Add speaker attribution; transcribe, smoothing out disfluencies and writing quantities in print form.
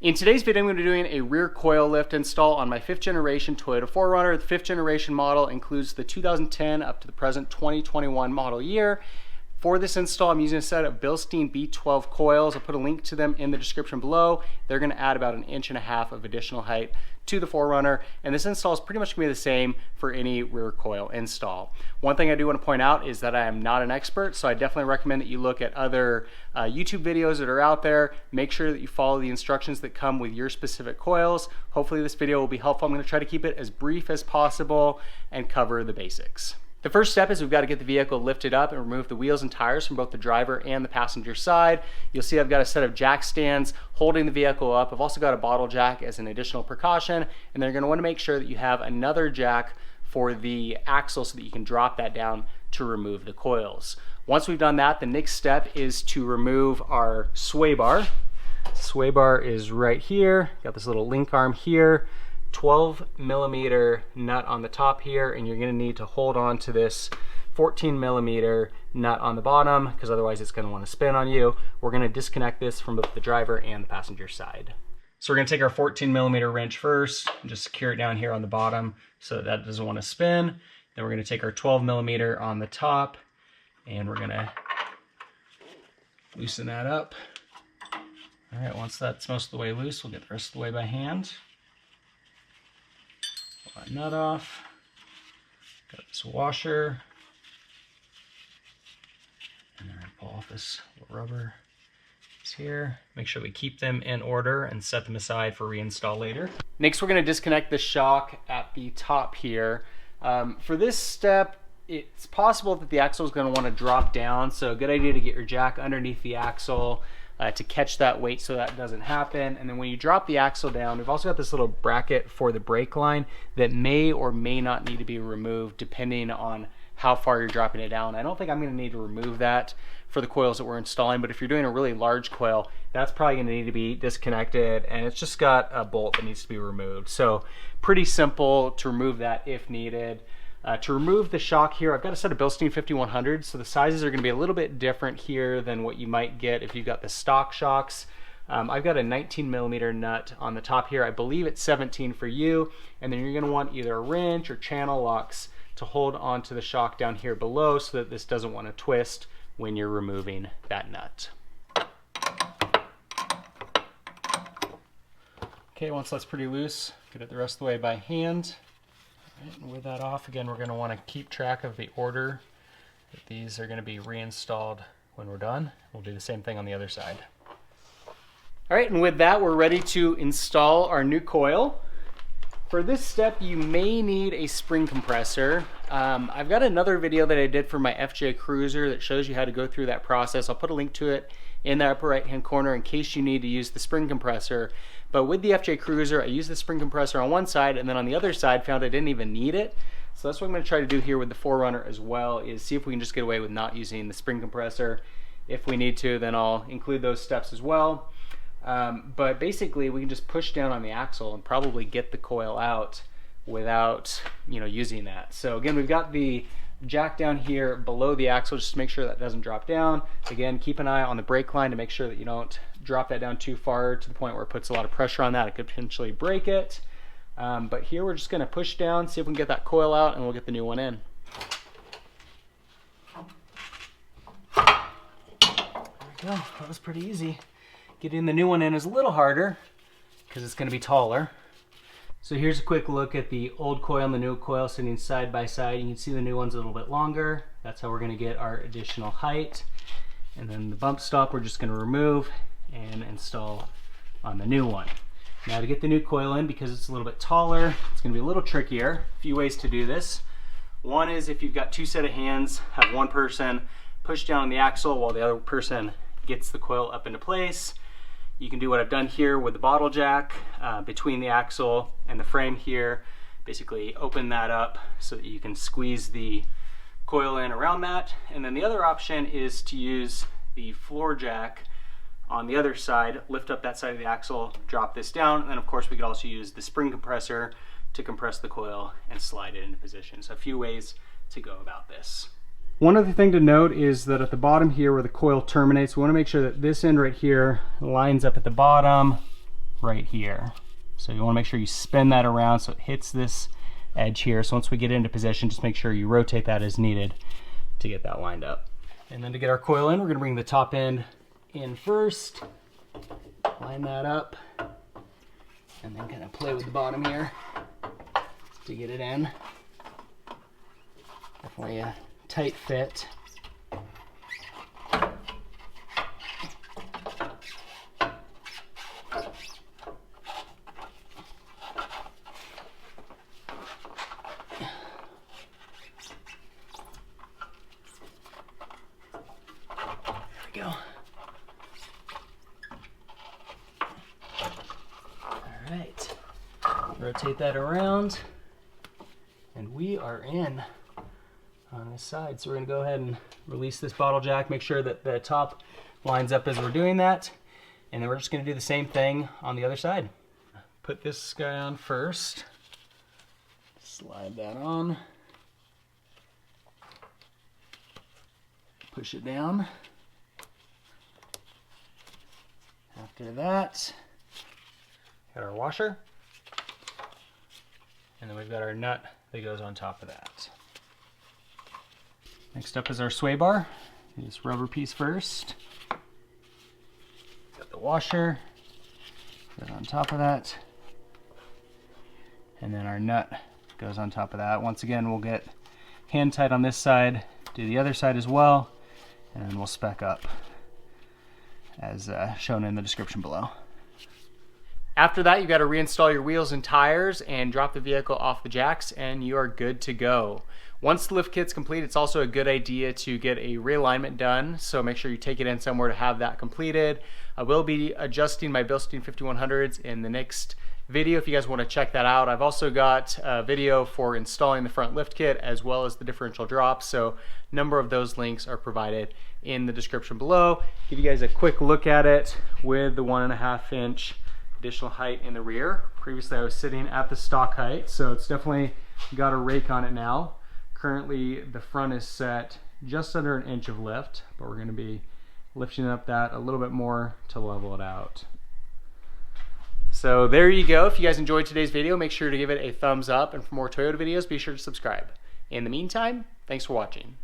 Speaker 1: In today's video, I'm going to be doing a rear coil lift install on my 5th generation Toyota 4Runner. The 5th generation model includes the 2010 up to the present 2021 model year. For this install, I'm using a set of Bilstein B12 coils. I'll put a link to them in the description below. They're going to add about 1.5 inches of additional height to the 4Runner, and this install is pretty much going to be the same for any rear coil install. One thing I do want to point out is that I am not an expert, so I definitely recommend that you look at other YouTube videos that are out there. Make sure that you follow the instructions that come with your specific coils. Hopefully this video will be helpful. I'm going to try to keep it as brief as possible and cover the basics. The first step is we've got to get the vehicle lifted up and remove the wheels and tires from both the driver and the passenger side. You'll see I've got a set of jack stands holding the vehicle up. I've also got a bottle jack as an additional precaution, and then you're going to want to make sure that you have another jack for the axle so that you can drop that down to remove the coils. Once we've done that, the next step is to remove our sway bar. Sway bar is right here. Got this little link arm here. 12mm nut on the top here, and you're going to need to hold on to this 14mm nut on the bottom because otherwise it's going to want to spin on you. We're going to disconnect this from both the driver and the passenger side. So we're going to take our 14mm wrench first and just secure it down here on the bottom so that doesn't want to spin. Then we're going to take our 12mm on the top and we're going to loosen that up. All right, once that's most of the way loose, we'll get the rest of the way by hand. Pull that nut off. Got this washer. And then pull off this little rubber piece here. Make sure we keep them in order and set them aside for reinstall later. Next, we're going to disconnect the shock at the top here. For this step, it's possible that the axle is going to want to drop down, so a good idea to get your jack underneath the axle to catch that weight so that doesn't happen. And then when you drop the axle down, we've also got this little bracket for the brake line that may or may not need to be removed depending on how far you're dropping it down. I don't think I'm going to need to remove that for the coils that we're installing, but if you're doing a really large coil, that's probably going to need to be disconnected, and it's just got a bolt that needs to be removed. So pretty simple to remove that if needed. To remove the shock here, I've got a set of Bilstein 5100s, so the sizes are going to be a little bit different here than what you might get if you've got the stock shocks. I've got a 19mm nut on the top here. I believe it's 17 for you, and then you're going to want either a wrench or channel locks to hold onto the shock down here below so that this doesn't want to twist when you're removing that nut. Okay, once that's pretty loose, get it the rest of the way by hand. Right, and with that off, again, we're going to want to keep track of the order that these are going to be reinstalled when we're done. We'll do the same thing on the other side. All right, and with that, we're ready to install our new coil. For this step, you may need a spring compressor. I've got another video that I did for my FJ Cruiser that shows you how to go through that process. I'll put a link to it in the upper right-hand corner in case you need to use the spring compressor. But with the FJ Cruiser, I used the spring compressor on one side, and then on the other side found I didn't even need it. So that's what I'm going to try to do here with the 4Runner as well, is see if we can just get away with not using the spring compressor. If we need to, then I'll include those steps as well. But basically, we can just push down on the axle and probably get the coil out without, using that. So again, we've got the jack down here below the axle just to make sure that doesn't drop down. Again, keep an eye on the brake line to make sure that you don't drop that down too far to the point where it puts a lot of pressure on that. It could potentially break it. But here we're just going to push down, see if we can get that coil out, and we'll get the new one in. There we go. That was pretty easy. Getting the new one in is a little harder because it's going to be taller. So here's a quick look at the old coil and the new coil sitting side by side. You can see the new one's a little bit longer. That's how we're going to get our additional height. And then the bump stop we're just going to remove and install on the new one. Now to get the new coil in, because it's a little bit taller, it's going to be a little trickier. A few ways to do this. One is if you've got two set of hands, have one person push down on the axle while the other person gets the coil up into place. You can do what I've done here with the bottle jack between the axle and the frame here. Basically open that up so that you can squeeze the coil in around that. And then the other option is to use the floor jack on the other side, lift up that side of the axle, drop this down, and then of course we could also use the spring compressor to compress the coil and slide it into position. So a few ways to go about this. One other thing to note is that at the bottom here where the coil terminates, we want to make sure that this end right here lines up at the bottom right here. So you want to make sure you spin that around so it hits this edge here. So once we get into position, just make sure you rotate that as needed to get that lined up. And then to get our coil in, we're going to bring the top end in first, line that up, and then kind of play with the bottom here to get it in. Definitely a tight fit. Go. All right, rotate that around, and we are in on this side. So we're gonna go ahead and release this bottle jack, make sure that the top lines up as we're doing that, and then we're just gonna do the same thing on the other side. Put this guy on first, slide that on, push it down. After that, got our washer, and then we've got our nut that goes on top of that. Next up is our sway bar. This rubber piece first. Got the washer, goes on top of that, and then our nut goes on top of that. Once again, we'll get hand tight on this side, do the other side as well, and then we'll spec up as shown in the description below. After that, you got to reinstall your wheels and tires and drop the vehicle off the jacks, and you are good to go. Once the lift kit's complete, it's also a good idea to get a realignment done, so make sure you take it in somewhere to have that completed. I will be adjusting my Bilstein 5100s in the next video if you guys want to check that out. I've also got a video for installing the front lift kit as well as the differential drops, so a number of those links are provided in the description below. Give you guys a quick look at it with the 1.5 inch additional height in the rear. Previously I was sitting at the stock height, so it's definitely got a rake on it now. Currently the front is set just under an inch of lift, but we're going to be lifting up that a little bit more to level it out. So there you go. If you guys enjoyed today's video, make sure to give it a thumbs up, and for more Toyota videos, be sure to subscribe. In the meantime, thanks for watching.